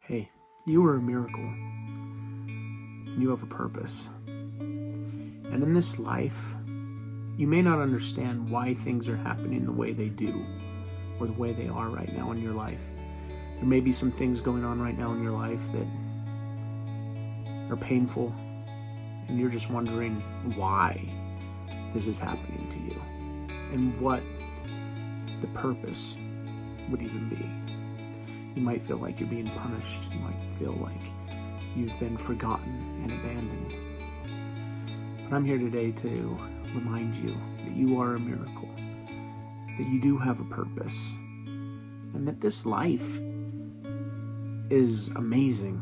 Hey, you are a miracle. You have a purpose. And in this life, you may not understand why things are happening the way they do, or the way they are right now in your life. There may be some things going on right now in your life that are painful, and you're just wondering why this is happening to you, and what the purpose would even be. You might feel like you're being punished. You might feel like you've been forgotten and abandoned. But I'm here today to remind you that you are a miracle, that you do have a purpose, and that this life is amazing,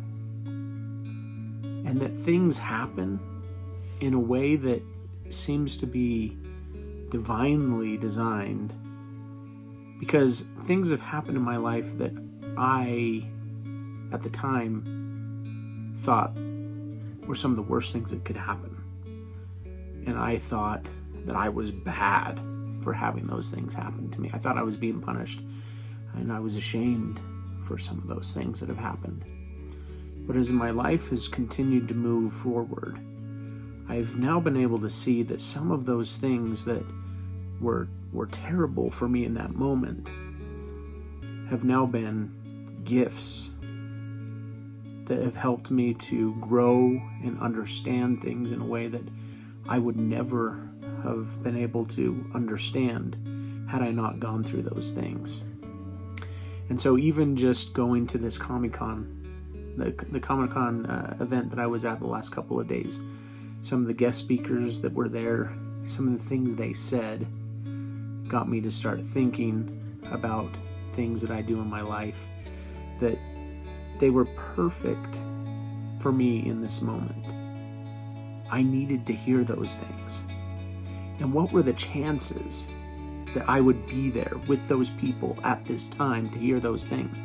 and that things happen in a way that seems to be divinely designed, because things have happened in my life that I, at the time, thought were some of the worst things that could happen. And I thought that I was bad for having those things happen to me. I thought I was being punished, and I was ashamed for some of those things that have happened. But as my life has continued to move forward, I've now been able to see that some of those things that were terrible for me in that moment have now been gifts that have helped me to grow and understand things in a way that I would never have been able to understand had I not gone through those things. And so even just going to this Comic-Con, the Comic-Con event that I was at the last couple of days, some of the guest speakers that were there, some of the things they said got me to start thinking about things that I do in my life, that they were perfect for me in this moment. I needed to hear those things. And what were the chances that I would be there with those people at this time to hear those things?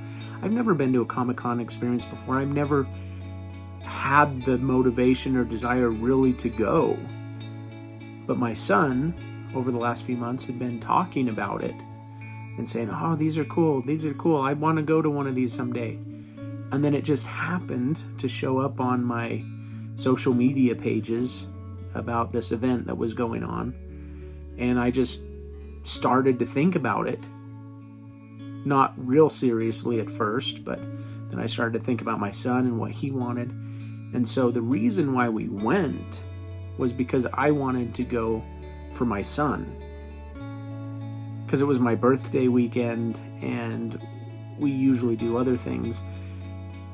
I've never been to a Comic-Con experience before. I've never had the motivation or desire really to go. But my son, over the last few months, had been talking about it and saying, oh, these are cool, I want to go to one of these someday. And then it just happened to show up on my social media pages about this event that was going on. And I just started to think about it. Not real seriously at first, but then I started to think about my son and what he wanted. And so the reason why we went was because I wanted to go for my son. Because it was my birthday weekend, and we usually do other things.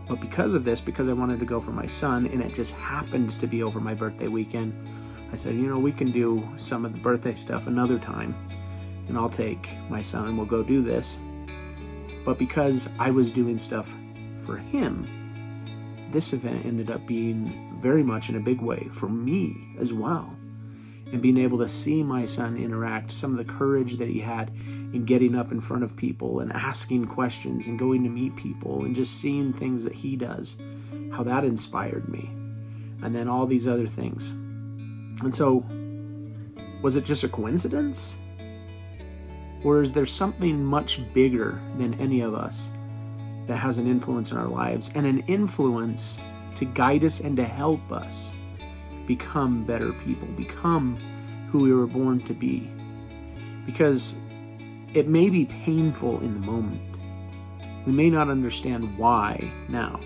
But because of this, because I wanted to go for my son, and it just happened to be over my birthday weekend, I said, we can do some of the birthday stuff another time, and I'll take my son and we'll go do this. But because I was doing stuff for him, this event ended up being very much in a big way for me as well. And being able to see my son interact, some of the courage that he had in getting up in front of people and asking questions and going to meet people and just seeing things that he does, how that inspired me. And then all these other things. And so, was it just a coincidence? Or is there something much bigger than any of us that has an influence in our lives, and an influence to guide us and to help us become better people, become who we were born to be? Because it may be painful in the moment. We may not understand why now.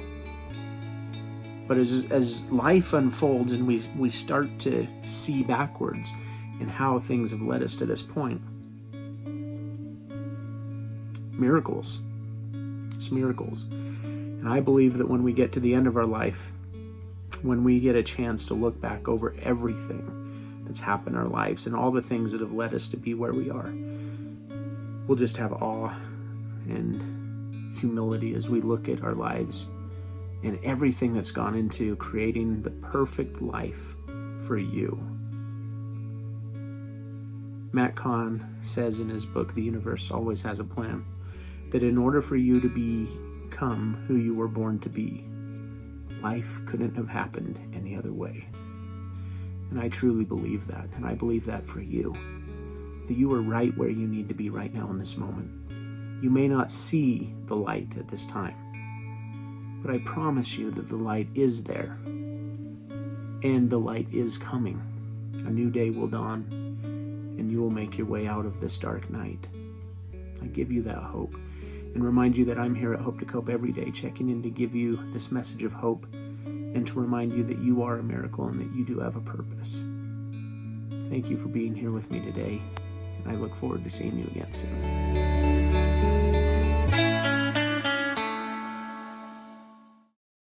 But as life unfolds and we start to see backwards in how things have led us to this point, miracles. It's miracles. And I believe that when we get to the end of our life, when we get a chance to look back over everything that's happened in our lives and all the things that have led us to be where we are, we'll just have awe and humility as we look at our lives and everything that's gone into creating the perfect life for you. Matt Kahn says in his book, The Universe Always Has a Plan, that in order for you to become who you were born to be, life couldn't have happened any other way. And I truly believe that, and I believe that for you, that you are right where you need to be right now in this moment. You may not see the light at this time, But I promise you that the light is there, and the light is coming. A new day will dawn, and you will make your way out of this dark night. I give you that hope, and remind you that I'm here at Hope to Cope every day, checking in to give you this message of hope, and to remind you that you are a miracle and that you do have a purpose. Thank you for being here with me today, and I look forward to seeing you again soon.